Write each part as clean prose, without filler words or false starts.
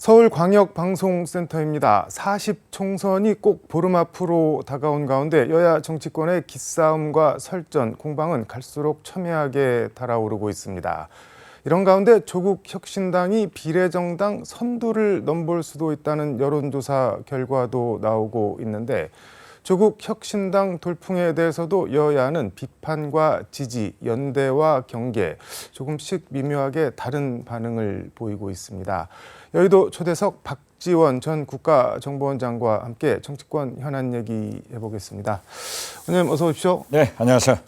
서울광역방송센터입니다. 40총선이 꼭 보름 앞으로 다가온 가운데 여야 정치권의 기싸움과 설전, 공방은 갈수록 첨예하게 달아오르고 있습니다. 이런 가운데 조국혁신당이 비례정당 선두를 넘볼 수도 있다는 여론조사 결과도 나오고 있는데 조국혁신당 돌풍에 대해서도 여야는 비판과 지지, 연대와 경계, 조금씩 미묘하게 다른 반응을 보이고 있습니다. 여의도 초대석 박지원 전 국가정보원장과 함께 정치권 현안 얘기해보겠습니다. 원장님 어서 오십시오. 네, 안녕하세요.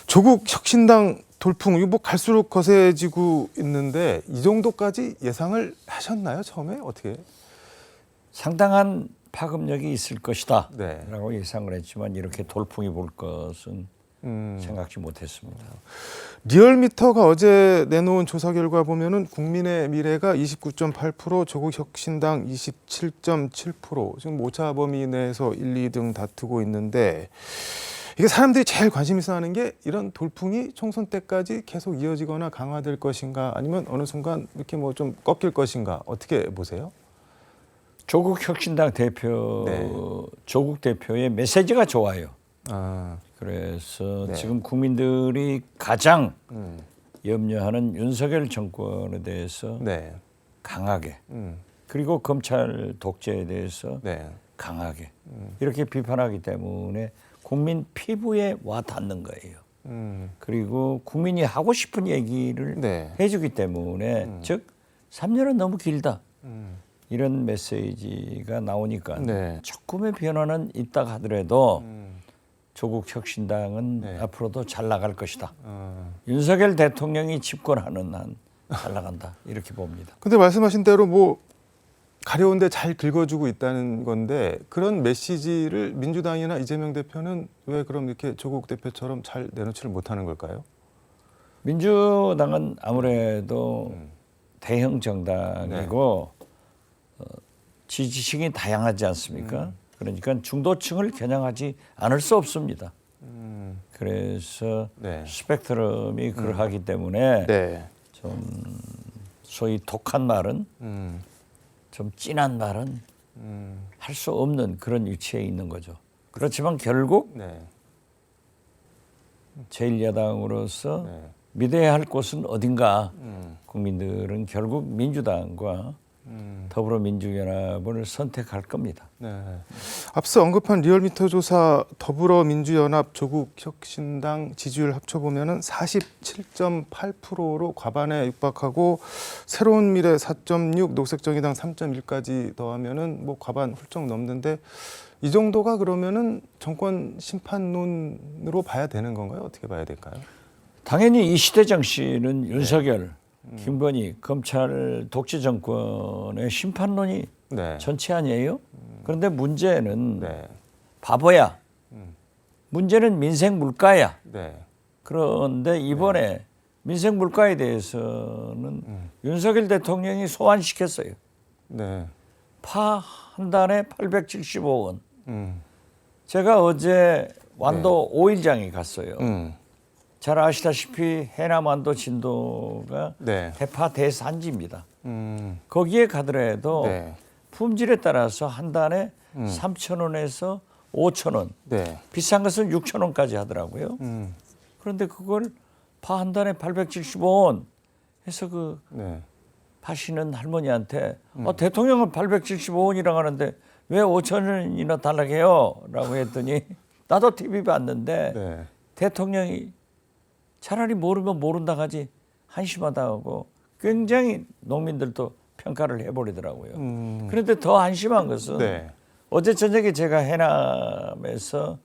조국혁신당 돌풍, 이거 뭐 갈수록 거세지고 있는데 이 정도까지 예상을 하셨나요? 처음에 어떻게? 상당한 파급력이 있을 것이다 네. 라고 예상을 했지만 이렇게 돌풍이 불 것은 생각지 못했습니다. 리얼미터가 어제 내놓은 조사 결과 보면은 국민의 미래가 29.8%, 조국혁신당 27.7%, 지금 오차 범위 내에서 1, 2등 다투고 있는데 이게 사람들이 제일 관심 있어 하는 게 이런 돌풍이 총선 때까지 계속 이어지거나 강화될 것인가 아니면 어느 순간 이렇게 뭐 좀 꺾일 것인가 어떻게 보세요? 조국혁신당 대표, 네. 조국 대표의 메시지가 좋아요. 아, 그래서 네. 지금 국민들이 가장 염려하는 윤석열 정권에 대해서 네. 강하게 그리고 검찰 독재에 대해서 네. 강하게 이렇게 비판하기 때문에 국민 피부에 와 닿는 거예요. 그리고 국민이 하고 싶은 얘기를 네. 해주기 때문에 즉 3년은 너무 길다. 이런 메시지가 나오니까 네. 조금의 변화는 있다 하더라도 조국혁신당은 네. 앞으로도 잘 나갈 것이다. 윤석열 대통령이 집권하는 한 잘 나간다. 이렇게 봅니다. 근데 말씀하신 대로 뭐 가려운데 잘 긁어주고 있다는 건데 그런 메시지를 민주당이나 이재명 대표는 왜 그럼 이렇게 조국 대표처럼 잘 내놓지를 못하는 걸까요? 민주당은 아무래도 대형 정당이고 지지층이 다양하지 않습니까? 그러니까 중도층을 겨냥하지 않을 수 없습니다. 그래서 네. 스펙트럼이 그러하기 때문에 네. 좀 소위 독한 말은 좀 진한 말은 할 수 없는 그런 위치에 있는 거죠. 그렇지만 결국 네. 제1야당으로서 네. 믿어야 할 곳은 어딘가 국민들은 결국 민주당과 더불어민주연합을 선택할 겁니다. 네. 앞서 언급한 리얼미터 조사 더불어민주연합 조국혁신당 지지율 합쳐보면은 47.8%로 과반에 육박하고 새로운 미래 4.6, 녹색정의당 3.1까지 더하면은 뭐 과반 훌쩍 넘는데 이 정도가 그러면은 정권 심판론으로 봐야 되는 건가요? 어떻게 봐야 될까요? 당연히 이 시대 정신은 윤석열, 김건희, 검찰 독재 정권의 심판론이 네. 전체 아니에요? 그런데 문제는 네. 바보야. 문제는 민생 물가야. 네. 그런데 이번에 민생 물가에 대해서는 윤석열 대통령이 소환시켰어요. 네. 파 한 단에 875원. 음. 제가 어제 완도 5일장에 갔어요. 잘 아시다시피 해남 완도 진도가 네. 대파 대산지입니다. 거기에 가더라도 네. 품질에 따라서 한 단에 3,000원에서 5,000원, 네. 비싼 것은 6,000원까지 하더라고요. 그런데 그걸 파 한 단에 875원 해서 그 네. 파시는 할머니한테 대통령은 875원이라고 하는데 왜 5,000원이나 달라고 해요? 라고 했더니 나도 TV 봤는데 네. 대통령이 차라리 모르면 모른다 하지 한심하다고 굉장히 농민들도 평가를 해버리더라고요. 그런데 더 한심한 것은 네. 어제 저녁에 제가 해남에서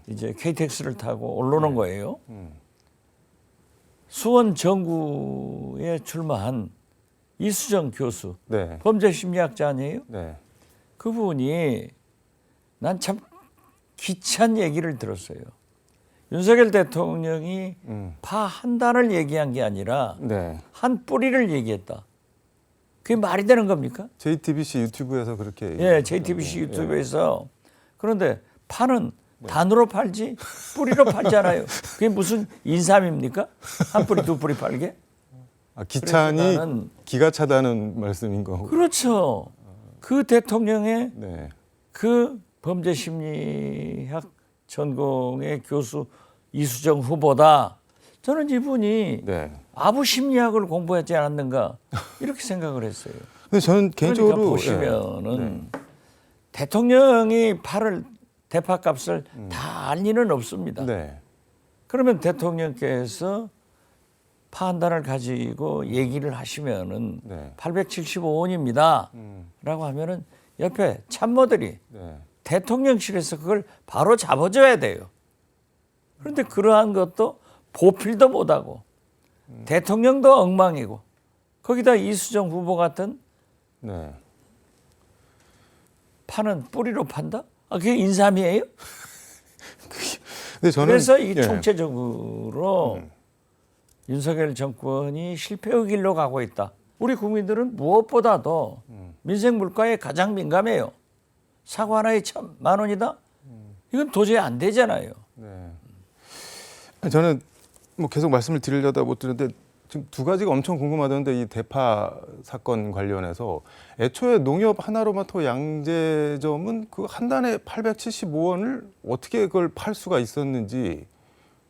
이제 KTX를 타고 올라오는 거예요. 수원 정구에 출마한 이수정 교수, 네. 범죄심리학자 아니에요? 네. 그분이 난 참 기찬 얘기를 들었어요. 윤석열 대통령이 파 한 단을 얘기한 게 아니라 네. 한 뿌리를 얘기했다. 그게 말이 되는 겁니까? JTBC 유튜브에서 그렇게 예, JTBC 유튜브에서. 그런데 파는 단으로 팔지 뿌리로 팔잖아요. 그게 무슨 인삼입니까? 한 뿌리 두 뿌리 팔게? 기찬이 그래서 나는 기가 차다는 말씀인 거고. 그렇죠. 그 대통령의 네. 그 범죄심리학 전공의 교수 이수정 후보다 저는 이분이 네. 아부 심리학을 공부하지 않았는가 이렇게 생각을 했어요. 근데 저는 개인적으로 그러니까 보시면은 대통령이 대파값을 다 알 리는 없습니다. 네. 그러면 대통령께서 판단을 가지고 얘기를 하시면은 네. 875원입니다. 라고 하면은 옆에 참모들이 네. 대통령실에서 그걸 바로 잡아줘야 돼요. 그런데 그러한 것도 보필도 못하고 대통령도 엉망이고 거기다 이수정 후보 같은 네. 파는 뿌리로 판다? 그게 인삼이에요? 근데 저는 그래서 이 예. 총체적으로 윤석열 정권이 실패의 길로 가고 있다. 우리 국민들은 무엇보다도 민생 물가에 가장 민감해요. 사과 하나에 1,000만 원이다? 이건 도저히 안 되잖아요. 네. 저는 뭐 계속 말씀을 드리려다 못 드렸는데 지금 두 가지가 엄청 궁금하던데 이 대파 사건 관련해서 애초에 농협 하나로마트 양재점은 그 한 단에 875원을 어떻게 그걸 팔 수가 있었는지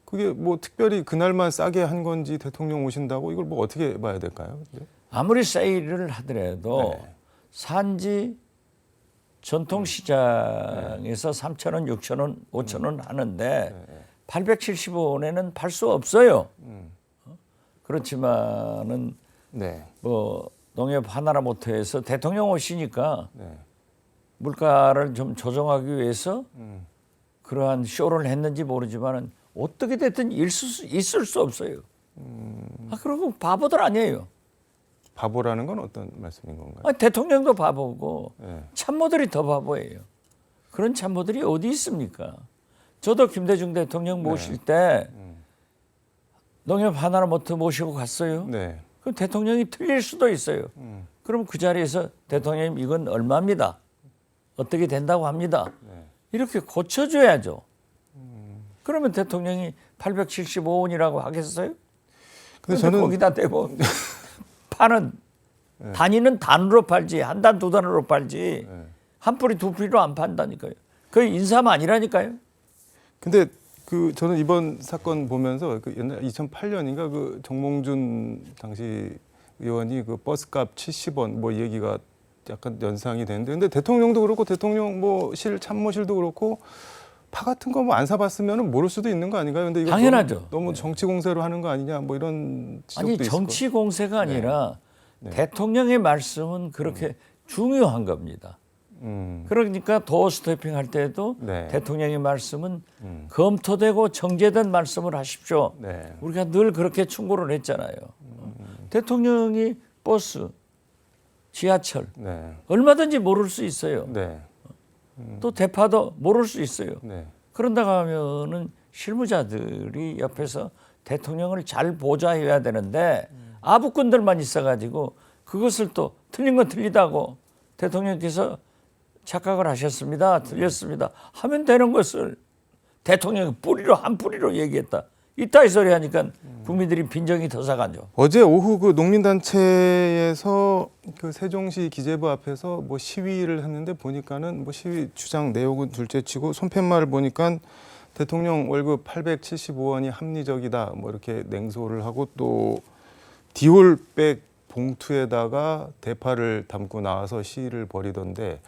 그게 뭐 특별히 그날만 싸게 한 건지 대통령 오신다고 이걸 뭐 어떻게 봐야 될까요? 네. 아무리 세일을 하더라도 네. 산지 전통시장에서 3,000원, 6,000원, 5,000원 하는데 875원에는 팔 수 없어요. 그렇지만은 네. 뭐 농협 하나라모터에서 대통령 오시니까 네. 물가를 좀 조정하기 위해서 그러한 쇼를 했는지 모르지만은 어떻게 됐든 있을 수 없어요. 그리고 바보들 아니에요. 바보라는 건 어떤 말씀인 건가요? 대통령도 바보고 네. 참모들이 더 바보예요. 그런 참모들이 어디 있습니까? 저도 김대중 대통령 모실 때 농협 하나라모터 모시고 갔어요. 네. 그럼 대통령이 틀릴 수도 있어요. 그럼 그 자리에서 대통령님 이건 얼마입니다. 어떻게 된다고 합니다. 네. 이렇게 고쳐줘야죠. 그러면 대통령이 875원이라고 하겠어요? 근데 저는 거기다 대고 파는 단위는 단으로 팔지 한 단 두 단으로 팔지 한 뿌리 두 뿌리로 안 판다니까요. 그게 인삼 아니라니까요. 근데 그 저는 이번 사건 보면서 그 옛날 2008년인가 그 정몽준 당시 의원이 그 버스값 70원 뭐 얘기가 약간 연상이 되는데 근데 대통령도 그렇고 대통령 뭐 참모실도 그렇고 파 같은 거 뭐 안 사봤으면은 모를 수도 있는 거 아닌가요? 근데 이거 당연하죠. 너무 정치 공세로 하는 거 아니냐 뭐 이런 지적도 아니 있을 정치 공세가 아니라 네. 대통령의 말씀은 그렇게 중요한 겁니다. 그러니까 도어 스태핑 할 때도 네. 대통령의 말씀은 검토되고 정제된 말씀을 하십시오. 네. 우리가 늘 그렇게 충고를 했잖아요. 대통령이 버스, 지하철 네. 얼마든지 모를 수 있어요. 네. 또 대파도 모를 수 있어요. 네. 그런다고 하면은 실무자들이 옆에서 대통령을 잘 보좌해야 되는데 아부꾼들만 있어가지고 그것을 또 틀린 건 틀리다고 대통령께서 착각을 하셨습니다. 틀렸습니다. 하면 되는 것을 대통령이 뿌리로 한 뿌리로 얘기했다. 이따위 소리 하니까 국민들이 빈정이 더 사가죠. 어제 오후 그 농민단체에서 그 세종시 기재부 앞에서 뭐 시위를 했는데 보니까는 뭐 시위 주장 내용은 둘째치고 손팻말을 보니까 대통령 월급 875원이 합리적이다 뭐 이렇게 냉소를 하고 또 디올백 봉투에다가 대파를 담고 나와서 시위를 벌이던데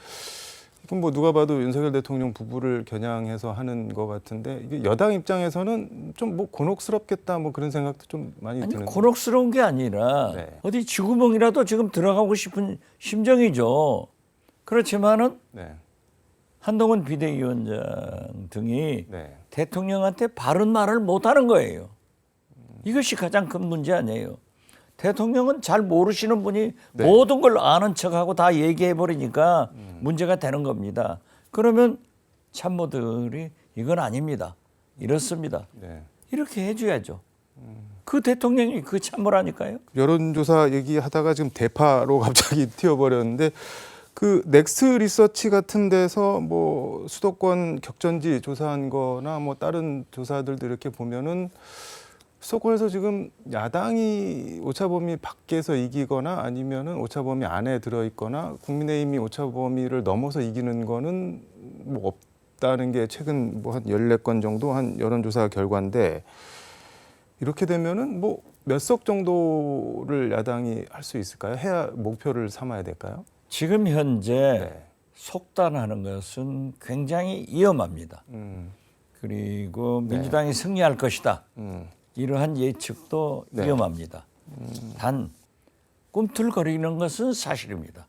이건 뭐 누가 봐도 윤석열 대통령 부부를 겨냥해서 하는 것 같은데 이게 여당 입장에서는 좀 뭐 곤혹스럽겠다 뭐 그런 생각도 좀 많이 아니 드는데. 곤혹스러운 게 아니라 네. 어디 쥐구멍이라도 지금 들어가고 싶은 심정이죠. 그렇지만은 네. 한동훈 비대위원장 등이 네. 대통령한테 바른 말을 못하는 거예요. 이것이 가장 큰 문제 아니에요. 대통령은 잘 모르시는 분이 네. 모든 걸 아는 척하고 다 얘기해 버리니까 문제가 되는 겁니다. 그러면 참모들이 이건 아닙니다. 이렇습니다. 네. 이렇게 해줘야죠. 그 대통령이 그 참모라니까요. 여론조사 얘기하다가 지금 대파로 갑자기 튀어버렸는데 그 넥스 리서치 같은 데서 뭐 수도권 격전지 조사한 거나 뭐 다른 조사들도 이렇게 보면은 수도권에서 지금 야당이 오차범위 밖에서 이기거나 아니면은 오차범위 안에 들어 있거나 국민의힘이 오차범위를 넘어서 이기는 거는 뭐 없다는 게 최근 뭐 한 14건 정도 한 여론조사 결과인데 이렇게 되면은 뭐 몇 석 정도를 야당이 할 수 있을까요? 해야 목표를 삼아야 될까요? 지금 현재 네. 속단하는 것은 굉장히 위험합니다. 그리고 민주당이 승리할 것이다. 이러한 예측도 네. 위험합니다. 단 꿈틀거리는 것은 사실입니다.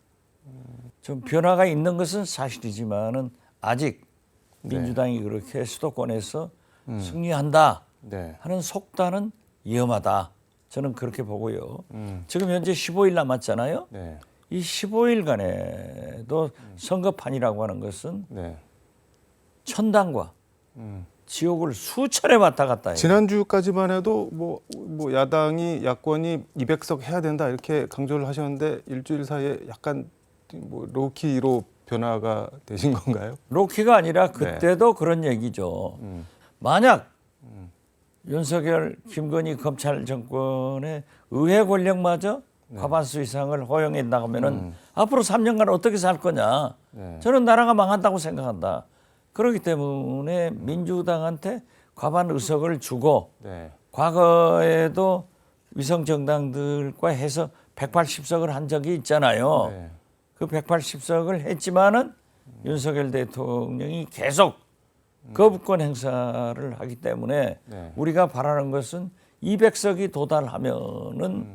좀 변화가 있는 것은 사실이지만은 아직 민주당이 그렇게 수도권에서 승리한다 네. 하는 속단은 위험하다. 저는 그렇게 보고요. 지금 현재 15일 남았잖아요. 네. 이 15일간에도 선거판이라고 하는 것은 네. 천당과 지옥을 수차례 왔다 갔다 해요. 지난주까지만 해도 뭐 야당이 야권이 200석 해야 된다 이렇게 강조를 하셨는데 일주일 사이에 약간 뭐 로키로 변화가 되신 건가요? 로키가 아니라 그때도 그런 얘기죠. 만약 윤석열, 김건희 검찰 정권의 의회 권력마저 과반수 이상을 허용해 나가면은 앞으로 3년간 어떻게 살 거냐. 저는 나라가 망한다고 생각한다. 그렇기 때문에 민주당한테 과반 의석을 주고 네. 과거에도 위성 정당들과 해서 180석을 한 적이 있잖아요. 네. 그 180석을 했지만은 윤석열 대통령이 계속 거부권 행사를 하기 때문에 네. 우리가 바라는 것은 200석이 도달하면은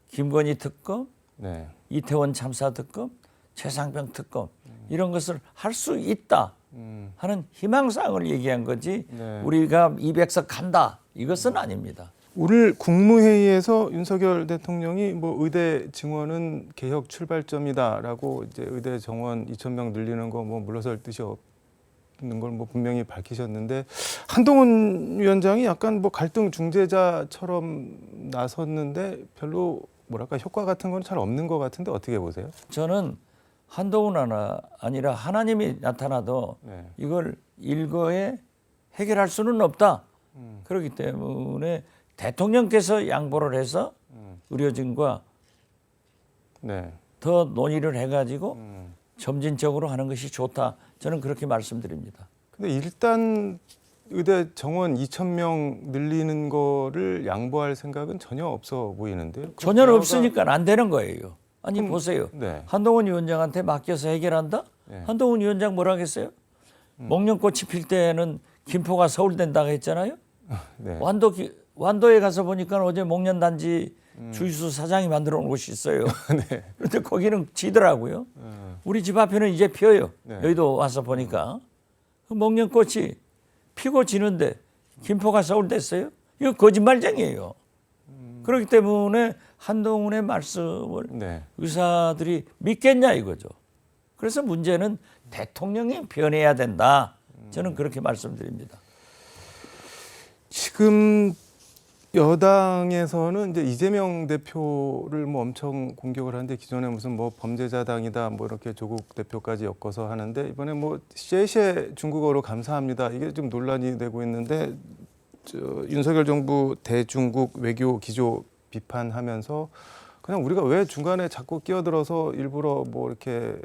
김건희 특검, 네. 이태원 참사 특검, 최상병 특검 이런 것을 할 수 있다 하는 희망사항을 얘기한 거지 네. 우리가 200석 간다 이것은 아닙니다. 오늘 국무회의에서 윤석열 대통령이 뭐 의대 증원은 개혁 출발점이다라고 이제 의대 정원 2,000명 늘리는 거 뭐 물러설 뜻이 없는 걸 뭐 분명히 밝히셨는데 한동훈 위원장이 약간 뭐 갈등 중재자처럼 나섰는데 별로 뭐랄까 효과 같은 건 잘 없는 것 같은데 어떻게 보세요? 저는 한동훈 아니라 하나님이 나타나도 네. 이걸 일거에 해결할 수는 없다. 그렇기 때문에 대통령께서 양보를 해서 의료진과 네. 더 논의를 해가지고 점진적으로 하는 것이 좋다. 저는 그렇게 말씀드립니다. 근데 일단 의대 정원 2,000명 늘리는 거를 양보할 생각은 전혀 없어 보이는데요. 그 전혀 대화가- 없으니까 안 되는 거예요. 아니 보세요. 네. 한동훈 위원장한테 맡겨서 해결한다? 네. 한동훈 위원장 뭐라 하겠어요? 목련꽃이 필 때는 김포가 서울된다고 했잖아요. 네. 완도에 가서 보니까 어제 목련단지 주유소 사장이 만들어 놓은 곳이 있어요. 네. 그런데 거기는 지더라고요. 우리 집 앞에는 이제 피어요. 네. 여의도 와서 보니까 그 목련꽃이 피고 지는데 김포가 서울됐어요? 이거 거짓말쟁이에요. 그렇기 때문에 한동훈의 말씀을 네. 의사들이 믿겠냐 이거죠. 그래서 문제는 대통령이 변해야 된다. 저는 그렇게 말씀드립니다. 지금 여당에서는 이제 이재명 대표를 뭐 엄청 공격을 하는데 기존에 무슨 뭐 범죄자당이다 뭐 이렇게 조국 대표까지 엮어서 하는데 이번에 뭐 셰셰 중국어로 감사합니다 이게 좀 논란이 되고 있는데 윤석열 정부 대중국 외교 기조 비판하면서 그냥 우리가 왜 중간에 자꾸 끼어들어서 일부러 뭐 이렇게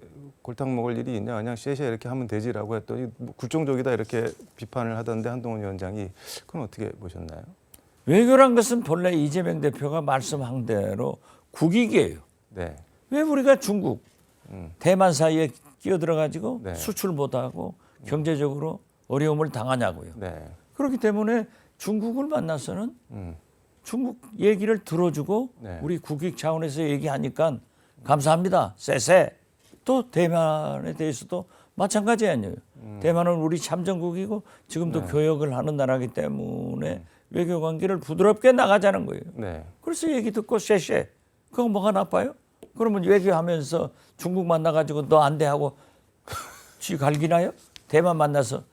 골탕 먹을 일이 있냐 그냥 셰셰 이렇게 하면 되지라고 했더니 뭐 굴종적이다 이렇게 비판을 하던데 한동훈 위원장이 그건 어떻게 보셨나요? 외교란 것은 본래 이재명 대표가 말씀한 대로 국익이에요. 네. 왜 우리가 중국, 대만 사이에 끼어들어가지고 네. 수출 못하고 경제적으로 어려움을 당하냐고요. 네. 그렇기 때문에 중국을 만나서는 음. 중국 얘기를 들어주고 네. 우리 국익 차원에서 얘기하니까 감사합니다. 쎄쎄. 또 대만에 대해서도 마찬가지 아니에요. 대만은 우리 참전국이고 지금도 교역을 하는 나라이기 때문에 외교 관계를 부드럽게 나가자는 거예요. 네. 그래서 얘기 듣고 쎄쎄. 그거 뭐가 나빠요? 그러면 외교하면서 중국 만나가지고 너 안 돼 하고 쥐 갈기나요? 대만 만나서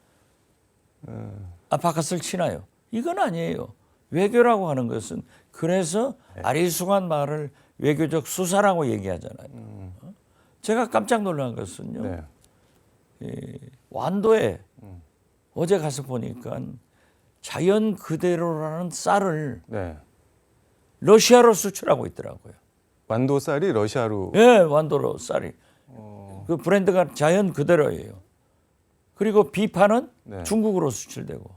바깥을 치나요? 이건 아니에요. 외교라고 하는 것은 그래서 아리송한 말을 외교적 수사라고 얘기하잖아요. 제가 깜짝 놀란 것은요. 네. 완도에 어제 가서 보니까 자연 그대로라는 쌀을 네. 러시아로 수출하고 있더라고요. 완도 쌀이 러시아로. 예, 완도로 쌀이. 그 브랜드가 자연 그대로예요. 그리고 비파는 네. 중국으로 수출되고.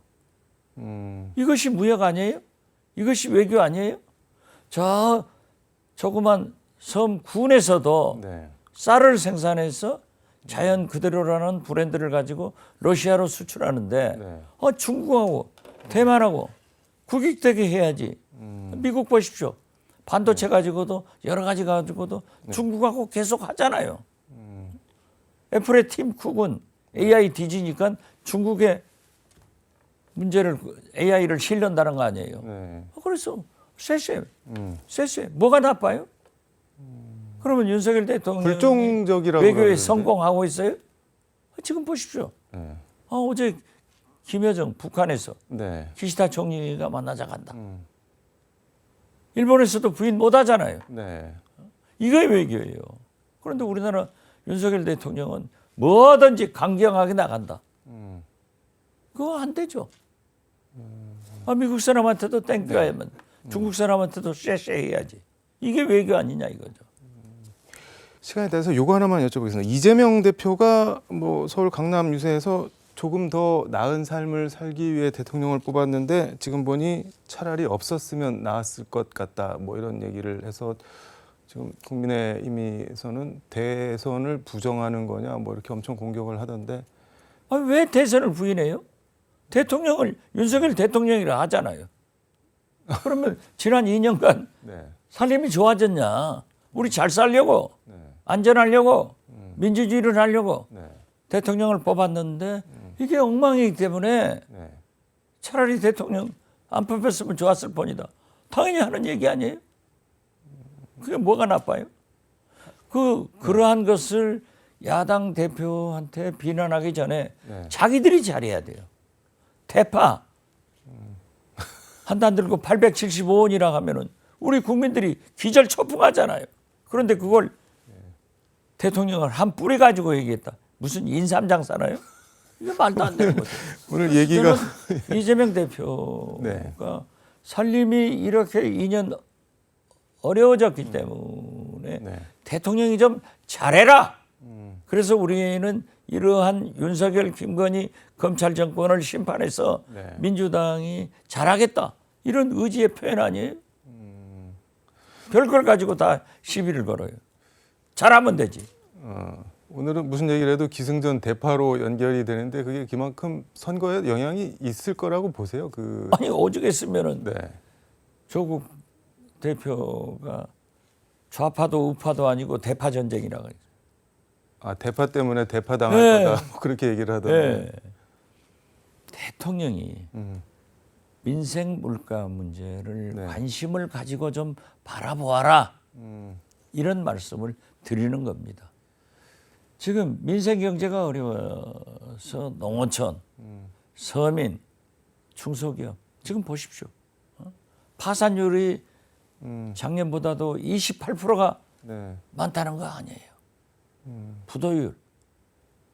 음, 이것이 무역 아니에요? 이것이 외교 아니에요? 저 조그만 섬 군에서도 네. 쌀을 생산해서 자연 그대로라는 브랜드를 가지고 러시아로 수출하는데 네. 중국하고 대만하고 국익되게 해야지. 미국 보십시오. 반도체 가지고도 여러 가지 가지고도 중국하고 계속 하잖아요. 애플의 팀 쿡은 AI 뒤지니까 중국에 문제를 AI를 실는다는 거 아니에요. 네. 그래서 쎄쎄 뭐가 나빠요? 그러면 윤석열 대통령이 불종적이라고 외교에 그러는데. 성공하고 있어요? 지금 보십시오. 네. 어제 김여정 북한에서 네. 기시다 총리가 만나자 간다. 일본에서도 부인 못 하잖아요. 네. 이게 외교예요. 그런데 우리나라 윤석열 대통령은 뭐든지 강경하게 나간다. 그거 안 되죠. 미국 사람한테도 땡겨야만 중국 사람한테도 쎄쎄 해야지. 이게 외교 아니냐 이거죠. 시간에 대해서 요거 하나만 여쭤보겠습니다. 이재명 대표가 뭐 서울 강남 유세에서 조금 더 나은 삶을 살기 위해 대통령을 뽑았는데 지금 보니 차라리 없었으면 나았을 것 같다. 뭐 이런 얘기를 해서 지금 국민의힘에서는 대선을 부정하는 거냐 뭐 이렇게 엄청 공격을 하던데. 왜 대선을 부인해요? 대통령을 윤석열 대통령이라 하잖아요. 그러면 지난 2년간 네. 살림이 좋아졌냐? 우리 잘 살려고, 네. 안전하려고, 민주주의를 하려고 네. 대통령을 뽑았는데 이게 엉망이기 때문에 네. 차라리 대통령 안 뽑혔으면 좋았을 뿐이다. 당연히 하는 얘기 아니에요? 그게 뭐가 나빠요? 그러한 것을 야당 대표한테 비난하기 전에 네. 자기들이 잘해야 돼요. 대파 한 단 들고 875원이라 하면은 우리 국민들이 기절초풍하잖아요. 그런데 그걸 대통령을 한 뿌리 가지고 얘기했다. 무슨 인삼장 사나요? 이게 말도 안 되는 거죠. 오늘 얘기가 저는 이재명 대표가 네. 살림이 이렇게 2년 어려워졌기 때문에 네. 대통령이 좀 잘해라. 그래서 우리는 이러한 윤석열, 김건희 검찰 정권을 심판해서 네. 민주당이 잘하겠다. 이런 의지의 표현 아니에요? 별걸 가지고 다 시비를 걸어요. 잘하면 되지. 오늘은 무슨 얘기를 해도 기승전 대파로 연결이 되는데 그게 그만큼 선거에 영향이 있을 거라고 보세요. 아니 오죽했으면은 네. 조국 대표가 좌파도 우파도 아니고 대파 전쟁이라고 해요. 대파 때문에 대파 당할 네. 거다 뭐 그렇게 얘기를 하던데. 네. 대통령이 민생 물가 문제를 네. 관심을 가지고 좀 바라보아라. 이런 말씀을 드리는 겁니다. 지금 민생 경제가 어려워서 농어촌, 서민, 중소기업 지금 보십시오. 파산율이 작년보다도 28%가 네. 많다는 거 아니에요. 부도율.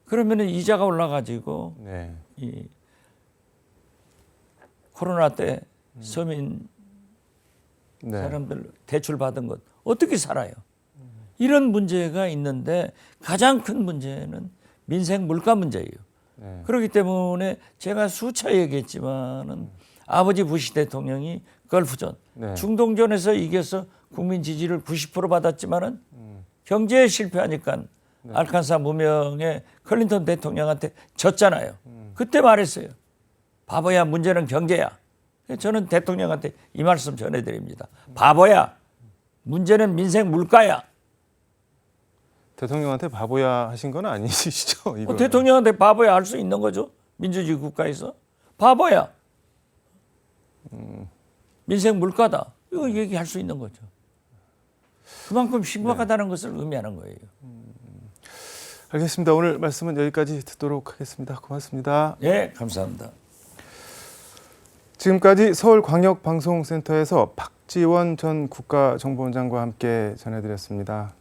그러면은 이자가 올라가지고 네. 이 코로나 때 서민 네. 사람들 대출 받은 것 어떻게 살아요? 이런 문제가 있는데 가장 큰 문제는 민생 물가 문제예요. 네. 그렇기 때문에 제가 수차 얘기했지만은 아버지 부시 대통령이 걸프전, 네. 중동전에서 이겨서 국민 지지를 90% 받았지만은 경제에 실패하니까 알칸사 무명의 클린턴 대통령한테 졌잖아요. 그때 말했어요. 바보야, 문제는 경제야. 저는 대통령한테 이 말씀 전해드립니다. 바보야, 문제는 민생 물가야. 대통령한테 바보야 하신 건 아니시죠? 이거는. 대통령한테 바보야 할 수 있는 거죠. 민주주의 국가에서. 바보야. 민생 물가다. 이거 얘기할 수 있는 거죠. 그만큼 심각하다는 것을 의미하는 거예요. 알겠습니다. 오늘 말씀은 여기까지 듣도록 하겠습니다. 고맙습니다. 네, 감사합니다. 지금까지 서울광역방송센터에서 박지원 전 국가정보원장과 함께 전해드렸습니다.